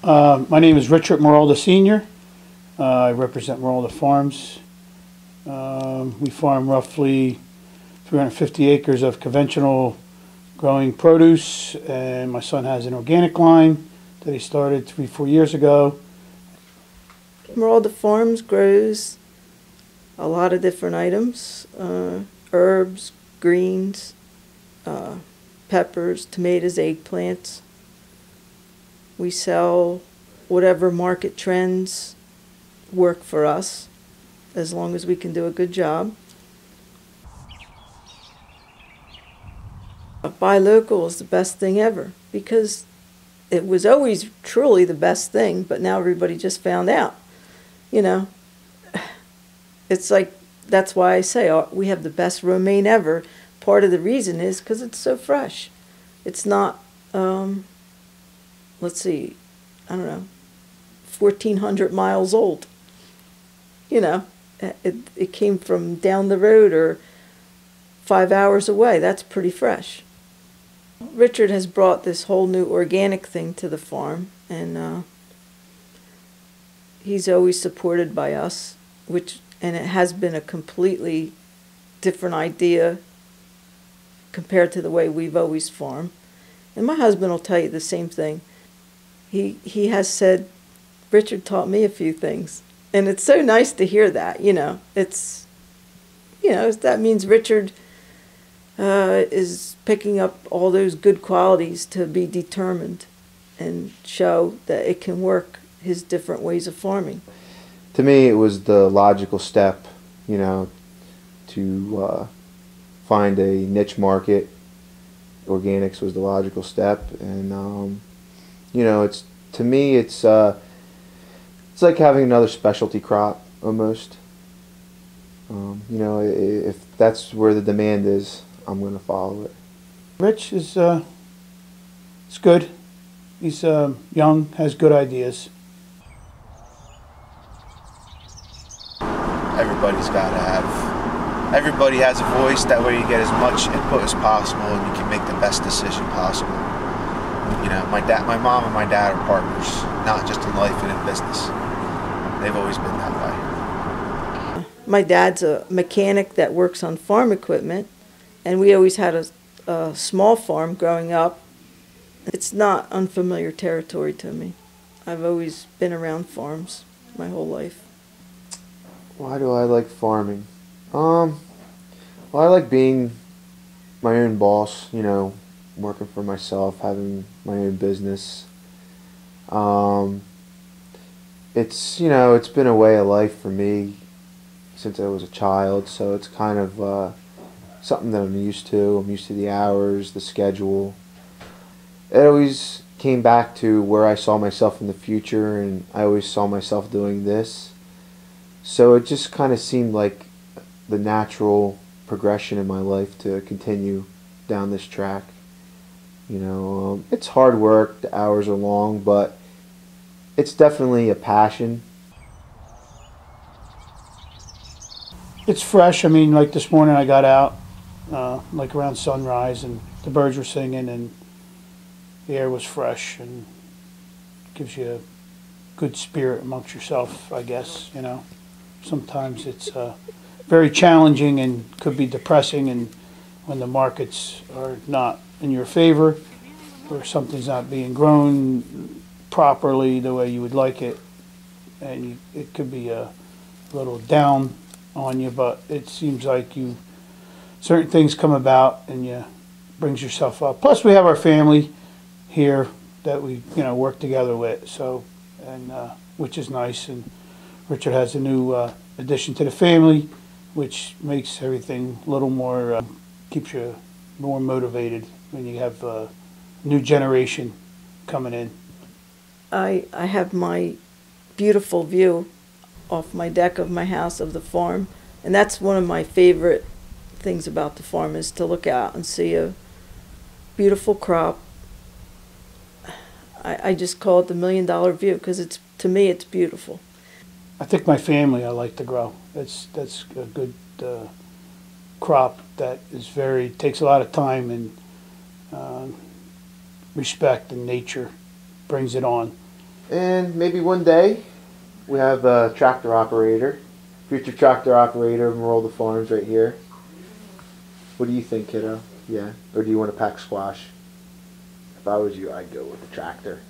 My name is Richard Marolda Sr. I represent Marolda Farms. We farm roughly 350 acres of conventional growing produce, and my son has an organic line that he started 3-4 years ago. Marolda Farms grows a lot of different items, herbs, greens, peppers, tomatoes, eggplants. We sell whatever market trends work for us, as long as we can do a good job. Buy local is the best thing ever, because it was always truly the best thing, but now everybody just found out. You know, it's like, that's why I say we have the best romaine ever. Part of the reason is because it's so fresh. It's not, let's see, I don't know, 1,400 miles old. You know, it came from down the road or 5 hours away. That's pretty fresh. Richard has brought this whole new organic thing to the farm, and he's always supported by us, and it has been a completely different idea compared to the way we've always farmed. And my husband will tell you the same thing. He has said, Richard taught me a few things. And it's so nice to hear that, you know. It's, you know, that means Richard is picking up all those good qualities to be determined and show that it can work, his different ways of farming. To me, it was the logical step, you know, to find a niche market. Organics was the logical step, and you know, to me, it's like having another specialty crop almost. You know, if that's where the demand is, I'm going to follow it. Rich is good. He's young, has good ideas. Everybody has a voice. That way you get as much input as possible and you can make the best decision possible. You know, my mom and my dad are partners, not just in life and in business. They've always been that way. My dad's a mechanic that works on farm equipment, and we always had a small farm growing up. It's not unfamiliar territory to me. I've always been around farms my whole life. Why do I like farming? Well, I like being my own boss, you know, working for myself, having my own business. It's, you know, it's been a way of life for me since I was a child, so it's kind of something that I'm used to. I'm used to the hours, the schedule. It always came back to where I saw myself in the future, and I always saw myself doing this. So it just kind of seemed like the natural progression in my life to continue down this track. You know, it's hard work, the hours are long, but it's definitely a passion. It's fresh. I mean, like this morning I got out, like around sunrise, and the birds were singing, and the air was fresh, and gives you a good spirit amongst yourself, I guess, you know. Sometimes it's very challenging and could be depressing, and when the markets are not in your favor or something's not being grown properly the way you would like it, and it could be a little down on you, but it seems like certain things come about and you brings yourself up. Plus we have our family here that we, you know, work together with, so, and which is nice. And Richard has a new addition to the family, which makes everything a little more, keeps you more motivated when you have a new generation coming in. I have my beautiful view off my deck of my house of the farm, and that's one of my favorite things about the farm, is to look out and see a beautiful crop. I just call it the $1 million view, because to me it's beautiful. I think my family I like to grow. That's a good crop that is takes a lot of time and respect, and nature brings it on. And maybe one day we have a tractor operator, future tractor operator of Marolda Farms right here. What do you think, kiddo? Yeah? Or do you want to pack squash? If I was you, I'd go with the tractor.